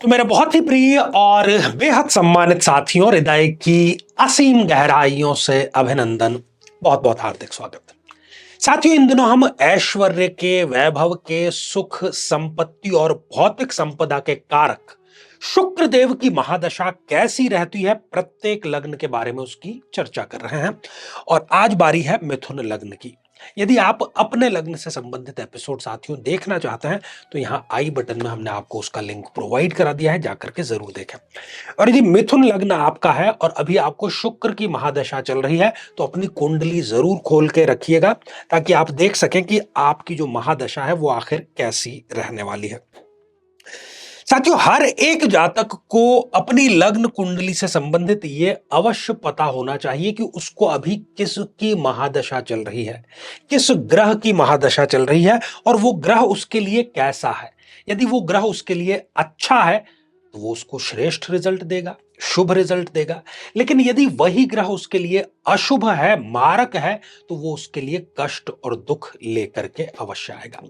तो मेरे बहुत ही प्रिय और बेहद सम्मानित साथियों, हृदय की असीम गहराइयों से अभिनंदन, बहुत बहुत हार्दिक स्वागत। साथियों, इन दिनों हम ऐश्वर्य के, वैभव के, सुख संपत्ति और भौतिक संपदा के कारक शुक्र देव की महादशा कैसी रहती है, प्रत्येक लग्न के बारे में उसकी चर्चा कर रहे हैं। और आज बारी है मिथुन लग्न की। यदि आप अपने लग्न से संबंधित एपिसोड साथियों देखना चाहते हैं तो यहां आई बटन में हमने आपको उसका लिंक प्रोवाइड करा दिया है, जाकर के जरूर देखें। और यदि मिथुन लग्न आपका है और अभी आपको शुक्र की महादशा चल रही है तो अपनी कुंडली जरूर खोल के रखिएगा, ताकि आप देख सकें कि आपकी जो महादशा है वो आखिर कैसी रहने वाली है। साथियों, हर एक जातक को अपनी लग्न कुंडली से संबंधित ये अवश्य पता होना चाहिए कि उसको अभी किसकी महादशा चल रही है, किस ग्रह की महादशा चल रही है और वो ग्रह उसके लिए कैसा है। यदि वो ग्रह उसके लिए अच्छा है तो वो उसको श्रेष्ठ रिजल्ट देगा, शुभ रिजल्ट देगा। लेकिन यदि वही ग्रह उसके लिए अशुभ है, मारक है, तो वो उसके लिए कष्ट और दुख लेकर के अवश्य आएगा।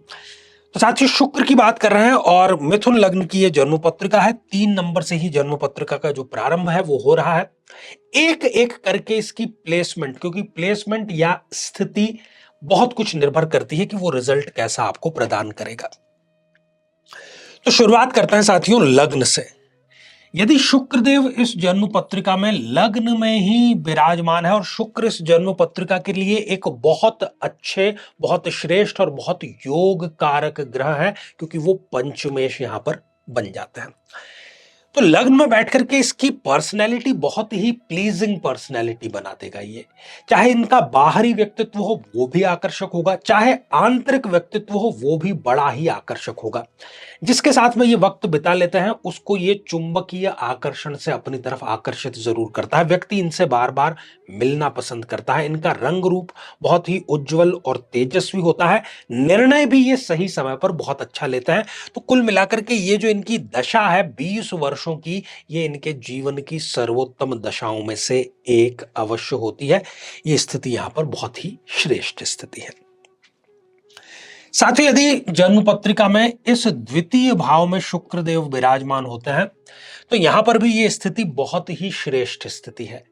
तो साथियों, शुक्र की बात कर रहे हैं और मिथुन लग्न की ये जन्म पत्रिका है। 3 नंबर से ही जन्म पत्रिका का जो प्रारंभ है वो हो रहा है। एक एक करके इसकी प्लेसमेंट, क्योंकि प्लेसमेंट या स्थिति बहुत कुछ निर्भर करती है कि वो रिजल्ट कैसा आपको प्रदान करेगा। तो शुरुआत करते हैं साथियों लग्न से। यदि शुक्रदेव इस जन्म पत्रिका में लग्न में ही विराजमान है, और शुक्र इस जन्म पत्रिका के लिए एक बहुत अच्छे, बहुत श्रेष्ठ और बहुत योग कारक ग्रह है, क्योंकि वो पंचमेश यहां पर बन जाते हैं। तो लग्न में बैठ करके इसकी पर्सनैलिटी बहुत ही प्लीजिंग पर्सनैलिटी बना देगा ये। चाहे इनका बाहरी व्यक्तित्व हो वो भी आकर्षक होगा, चाहे आंतरिक व्यक्तित्व हो वो भी बड़ा ही आकर्षक होगा। जिसके साथ में ये वक्त बिता लेते हैं उसको ये चुंबकीय आकर्षण से अपनी तरफ आकर्षित जरूर करता है। व्यक्ति इनसे बार बार मिलना पसंद करता है। इनका रंग रूप बहुत ही उज्जवल और तेजस्वी होता है। निर्णय भी ये सही समय पर बहुत अच्छा लेते हैं। तो कुल मिलाकर के ये जो इनकी दशा है 20 वर्षों की, ये इनके जीवन की सर्वोत्तम दशाओं में से एक अवश्य होती है। ये स्थिति यहां पर बहुत ही श्रेष्ठ स्थिति है। साथियों, यदि जन्म पत्रिका में इस द्वितीय भाव में शुक्रदेव विराजमान होते हैं तो यहां पर भी ये स्थिति बहुत ही श्रेष्ठ स्थिति है।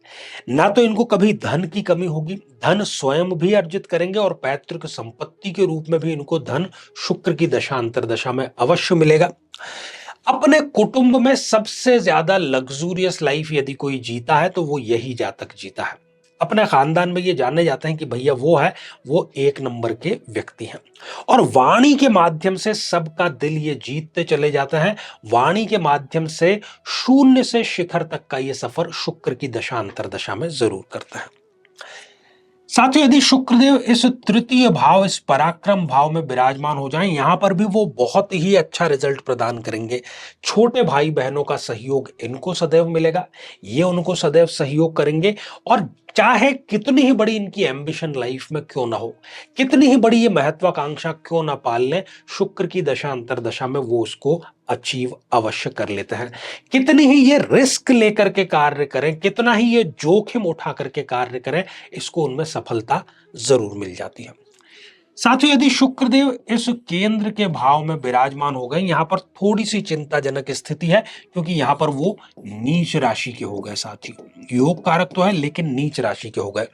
ना तो इनको कभी धन की कमी होगी, धन स्वयं भी अर्जित करेंगे, और पैतृक संपत्ति के रूप में भी इनको धन शुक्र की दशा अंतरदशा में अवश्य मिलेगा। अपने कुटुंब में सबसे ज्यादा लग्जूरियस लाइफ यदि कोई जीता है तो वो यही जातक जीता है। अपने खानदान में ये जाने जाते हैं कि भैया वो है, वो 1 नंबर के व्यक्ति हैं। और वाणी के माध्यम से सबका दिल ये जीतते चले जाते हैं। वाणी के माध्यम से शून्य से शिखर तक का ये सफर शुक्र की दशा अंतरदशा में जरूर करते हैं। साथियों, यदि शुक्रदेव इस तृतीय भाव, इस पराक्रम भाव में विराजमान हो जाएं, यहां पर भी वो बहुत ही अच्छा रिजल्ट प्रदान करेंगे। छोटे भाई बहनों का सहयोग इनको सदैव मिलेगा, ये उनको सदैव सहयोग करेंगे। और चाहे कितनी ही बड़ी इनकी एम्बिशन लाइफ में क्यों ना हो, कितनी ही बड़ी ये महत्वाकांक्षा क्यों ना पाल लें, शुक्र की दशा अंतरदशा में वो उसको अचीव अवश्य कर लेते हैं। कितनी ही ये रिस्क लेकर के कार्य करें, कितना ही ये जोखिम उठा करके कार्य करें, इसको उनमें सफलता जरूर मिल जाती है। साथियों, यदि शुक्रदेव इस केंद्र के भाव में विराजमान हो गए, यहां पर थोड़ी सी चिंताजनक स्थिति है, क्योंकि यहां पर वो नीच राशि के हो गए। साथियों, योग कारक तो है लेकिन नीच राशि के हो गए।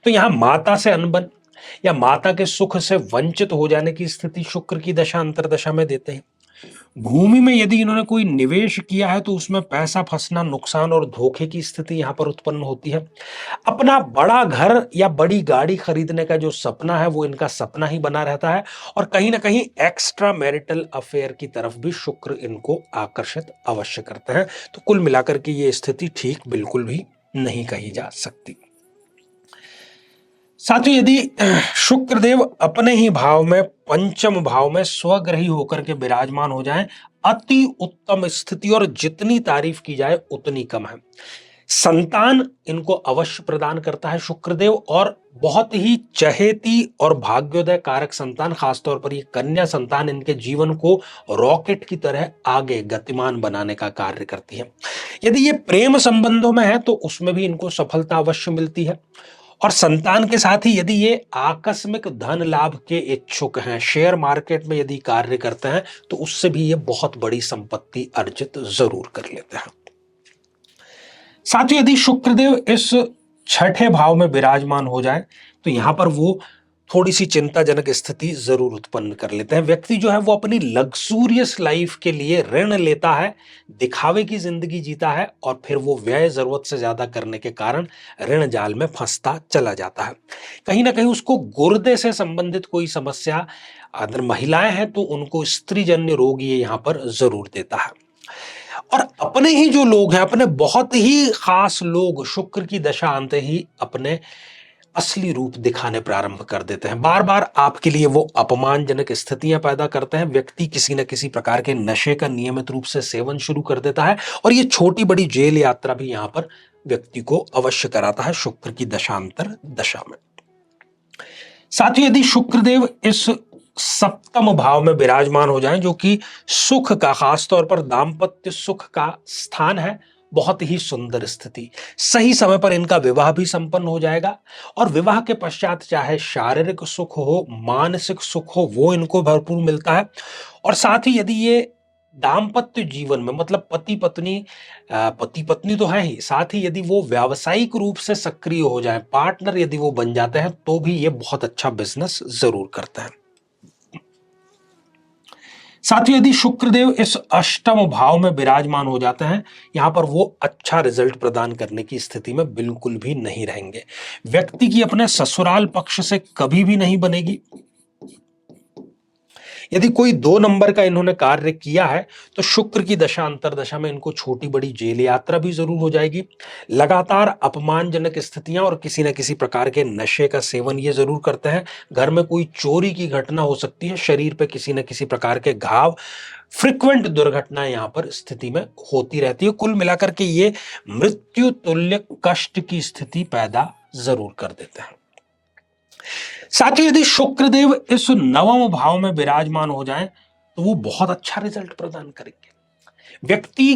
तो यहां माता से अनबन या माता के सुख से वंचित हो जाने की स्थिति शुक्र की दशा अंतरदशा में देते हैं। भूमि में यदि इन्होंने कोई निवेश किया है तो उसमें पैसा फंसना, नुकसान और धोखे की स्थिति यहां पर उत्पन्न होती है। अपना बड़ा घर या बड़ी गाड़ी खरीदने का जो सपना है वो इनका सपना ही बना रहता है। और कहीं ना कहीं एक्स्ट्रा मैरिटल अफेयर की तरफ भी शुक्र इनको आकर्षित अवश्य करते हैं। तो कुल मिलाकर के ये स्थिति ठीक बिल्कुल भी नहीं कही जा सकती। साथियों, यदि शुक्रदेव अपने ही भाव में, पंचम भाव में स्वग्रही होकर के विराजमान हो जाएं, अति उत्तम स्थिति, और जितनी तारीफ की जाए उतनी कम है। संतान इनको अवश्य प्रदान करता है शुक्रदेव, और बहुत ही चहेती और भाग्योदय कारक संतान, खासतौर पर ये कन्या संतान इनके जीवन को रॉकेट की तरह आगे गतिमान बनाने का कार्य करती है। यदि ये प्रेम संबंधों में है तो उसमें भी इनको सफलता अवश्य मिलती है। और संतान के साथ ही यदि ये आकस्मिक धन लाभ के इच्छुक हैं, शेयर मार्केट में यदि कार्य करते हैं, तो उससे भी ये बहुत बड़ी संपत्ति अर्जित जरूर कर लेते हैं। साथियों, यदि शुक्रदेव इस छठे भाव में विराजमान हो जाए तो यहां पर वो थोड़ी सी चिंताजनक स्थिति जरूर उत्पन्न कर लेते हैं। व्यक्ति जो है वो अपनी लग्जूरियस लाइफ के लिए ऋण लेता है, दिखावे की जिंदगी जीता है और फिर वो व्यय जरूरत से ज्यादा करने के कारण ऋण जाल में फंसता चला जाता है। कहीं ना कहीं उसको गुर्दे से संबंधित कोई समस्या, अगर महिलाएं हैं तो उनको स्त्रीजन्य रोग ये यहां पर जरूर देता है। और अपने ही जो लोग हैं, अपने बहुत ही खास लोग शुक्र की दशा आते ही अपने असली रूप दिखाने प्रारंभ कर देते हैं। बार बार आपके लिए वो अपमानजनक स्थितियां पैदा करते हैं। व्यक्ति किसी न किसी प्रकार के नशे का नियमित रूप से सेवन शुरू कर देता है और ये छोटी बड़ी जेल यात्रा भी यहां पर व्यक्ति को अवश्य कराता है शुक्र की दशांतर दशा में। साथियों, यदि शुक्रदेव इस सप्तम भाव में विराजमान हो जाएं, जो कि सुख का, खासतौर पर दाम्पत्य सुख का स्थान है, बहुत ही सुंदर स्थिति। सही समय पर इनका विवाह भी संपन्न हो जाएगा और विवाह के पश्चात चाहे शारीरिक सुख हो, मानसिक सुख हो, वो इनको भरपूर मिलता है। और साथ ही यदि ये दाम्पत्य जीवन में, मतलब पति पत्नी तो है ही, साथ ही यदि वो व्यावसायिक रूप से सक्रिय हो जाए, पार्टनर यदि वो बन जाते हैं, तो भी ये बहुत अच्छा बिजनेस जरूर करते हैं। साथियों, यदि शुक्रदेव इस अष्टम भाव में विराजमान हो जाते हैं, यहां पर वो अच्छा रिजल्ट प्रदान करने की स्थिति में बिल्कुल भी नहीं रहेंगे। व्यक्ति की अपने ससुराल पक्ष से कभी भी नहीं बनेगी। यदि कोई 2 नंबर का इन्होंने कार्य किया है तो शुक्र की दशा अंतरदशा में इनको छोटी बड़ी जेल यात्रा भी जरूर हो जाएगी। लगातार अपमानजनक स्थितियां और किसी न किसी प्रकार के नशे का सेवन ये जरूर करते हैं। घर में कोई चोरी की घटना हो सकती है, शरीर पे किसी न किसी प्रकार के घाव, फ्रिक्वेंट दुर्घटनाएं यहां पर स्थिति में होती रहती है। कुल मिलाकर के ये मृत्यु तुल्य कष्ट की स्थिति पैदा जरूर कर देते हैं। साथ ही यदि शुक्रदेव इस नवम भाव में विराजमान हो जाएं तो वो बहुत अच्छा रिजल्ट प्रदान करेंगे। व्यक्ति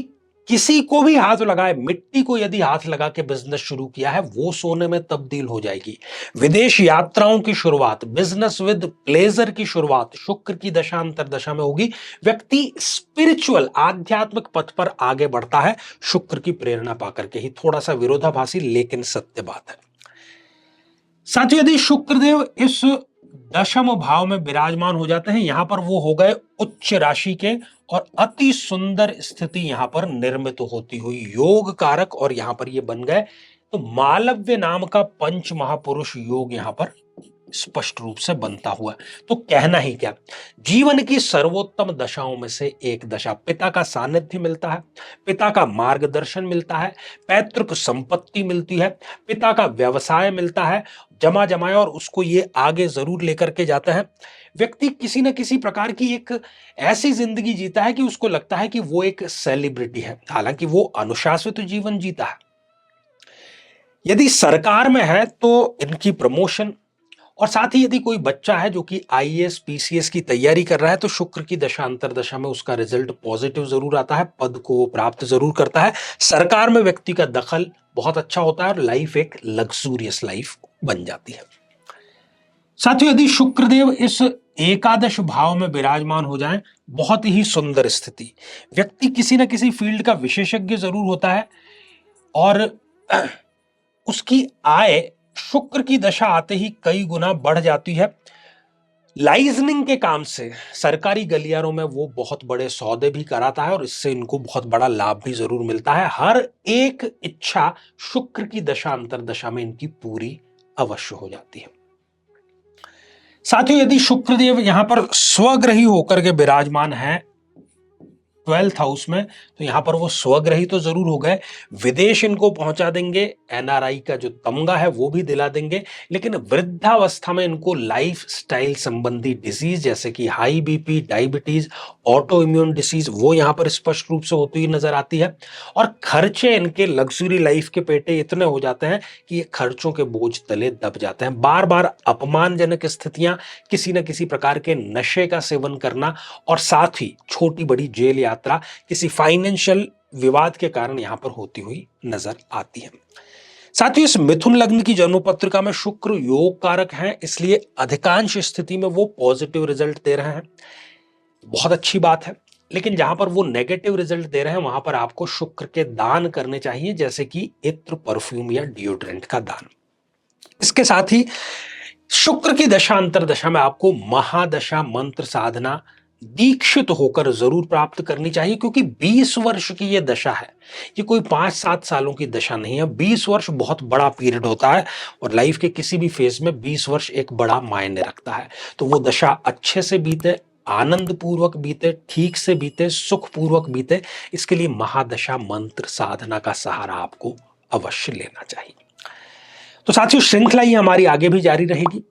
किसी को भी हाथ लगाए, मिट्टी को यदि हाथ लगा के बिजनेस शुरू किया है, वो सोने में तब्दील हो जाएगी। विदेश यात्राओं की शुरुआत, बिजनेस विद प्लेजर की शुरुआत शुक्र की दशा अंतरदशा में होगी। व्यक्ति स्पिरिचुअल, आध्यात्मिक पथ पर आगे बढ़ता है शुक्र की प्रेरणा पाकर के ही। थोड़ा सा विरोधाभासी लेकिन सत्य बात है। साथियों, यदि शुक्रदेव इस दशम भाव में विराजमान हो जाते हैं, यहां पर वो हो गए उच्च राशि के और अति सुंदर स्थिति यहां पर निर्मित होती हुई योग कारक, और यहां पर ये बन गए तो मालव्य नाम का पंच महापुरुष योग यहां पर स्पष्ट रूप से बनता हुआ। तो कहना ही क्या, जीवन की सर्वोत्तम दशाओं में से एक दशा, पिता का सानिध्य मिलता है, पिता का मार्गदर्शन मिलता है, पैतृक संपत्ति मिलती है, पिता का व्यवसाय मिलता है जमा जमाया और उसको ये आगे जरूर लेकर के जाता है। व्यक्ति किसी न किसी प्रकार की एक ऐसी जिंदगी जीता है कि उसको लगता है कि वो एक सेलिब्रिटी है, हालांकि वो अनुशासित जीवन जीता है। यदि सरकार में है तो इनकी प्रमोशन, और साथ ही यदि कोई बच्चा है जो कि आईएएस पीसीएस की तैयारी कर रहा है तो शुक्र की दशा अंतरदशा में उसका रिजल्ट पॉजिटिव जरूर आता है, पद को वो प्राप्त जरूर करता है। सरकार में व्यक्ति का दखल बहुत अच्छा होता है और लाइफ एक लग्जूरियस लाइफ बन जाती है। साथियों, यदि शुक्रदेव इस एकादश भाव में विराजमान हो जाएं, बहुत ही सुंदर स्थिति। व्यक्ति किसी न किसी फील्ड का विशेषज्ञ जरूर होता है और उसकी आय शुक्र की दशा आते ही कई गुना बढ़ जाती है। लाइजनिंग के काम से सरकारी गलियारों में वो बहुत बड़े सौदे भी कराता है और इससे इनको बहुत बड़ा लाभ भी जरूर मिलता है। हर एक इच्छा शुक्र की दशा अंतरदशा में इनकी पूरी अवश्य हो जाती है। साथियों, यदि शुक्रदेव यहां पर स्वग्रही होकर के विराजमान है 12th हाउस में, तो यहां पर वो स्वग्रही तो जरूर हो गए, विदेश इनको पहुंचा देंगे, एनआरआई का जो तमगा है वो भी दिला देंगे, लेकिन वृद्धावस्था में इनको लाइफ स्टाइल संबंधी डिजीज जैसे कि high BP, diabetes, auto immune disease वो यहां पर स्पष्ट रूप से होती हुई नजर आती है। और खर्चे इनके लग्जरी लाइफ के पेटे इतने हो जाते हैं कि ये खर्चों के बोझ तले दब जाते हैं। बार बार अपमानजनक स्थितियां, किसी न किसी प्रकार के नशे का सेवन करना और साथ ही छोटी बड़ी जेल यात्रा किसी फाइनेंशियल विवाद के कारण यहां पर होती हुई नजर आती है। साथियों, इस मिथुन लग्न की जन्म पत्रिका में शुक्र योग कारक हैं, इसलिए अधिकांश स्थिति में वो पॉजिटिव रिजल्ट दे रहे हैं। बहुत अच्छी बात है। लेकिन जहां पर वो नेगेटिव रिजल्ट दे रहे हैं वहां पर आपको शुक्र के दान करने चाहिए, जैसे कि इत्र, परफ्यूम या डिओड्रेंट का दान। इसके साथ ही शुक्र की दशा अंतरदशा में आपको महादशा मंत्र साधना दीक्षित होकर जरूर प्राप्त करनी चाहिए, क्योंकि 20 वर्ष की यह दशा है। ये कोई 5-7 सालों की दशा नहीं है। 20 वर्ष बहुत बड़ा पीरियड होता है और लाइफ के किसी भी फेज में 20 वर्ष एक बड़ा मायने रखता है। तो वो दशा अच्छे से बीते, आनंद पूर्वक बीते, ठीक से बीते, सुख पूर्वक बीते, इसके लिए महादशा मंत्र साधना का सहारा आपको अवश्य लेना चाहिए। तो साथियों, श्रृंखला ही हमारी आगे भी जारी रहेगी।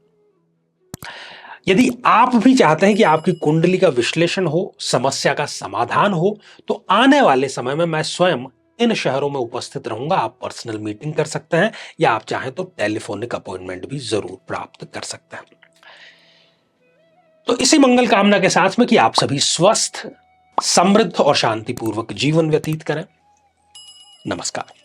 यदि आप भी चाहते हैं कि आपकी कुंडली का विश्लेषण हो, समस्या का समाधान हो, तो आने वाले समय में मैं स्वयं इन शहरों में उपस्थित रहूंगा। आप पर्सनल मीटिंग कर सकते हैं या आप चाहें तो टेलीफोनिक अपॉइंटमेंट भी जरूर प्राप्त कर सकते हैं। तो इसी मंगल कामना के साथ में कि आप सभी स्वस्थ, समृद्ध और शांतिपूर्वक जीवन व्यतीत करें। नमस्कार।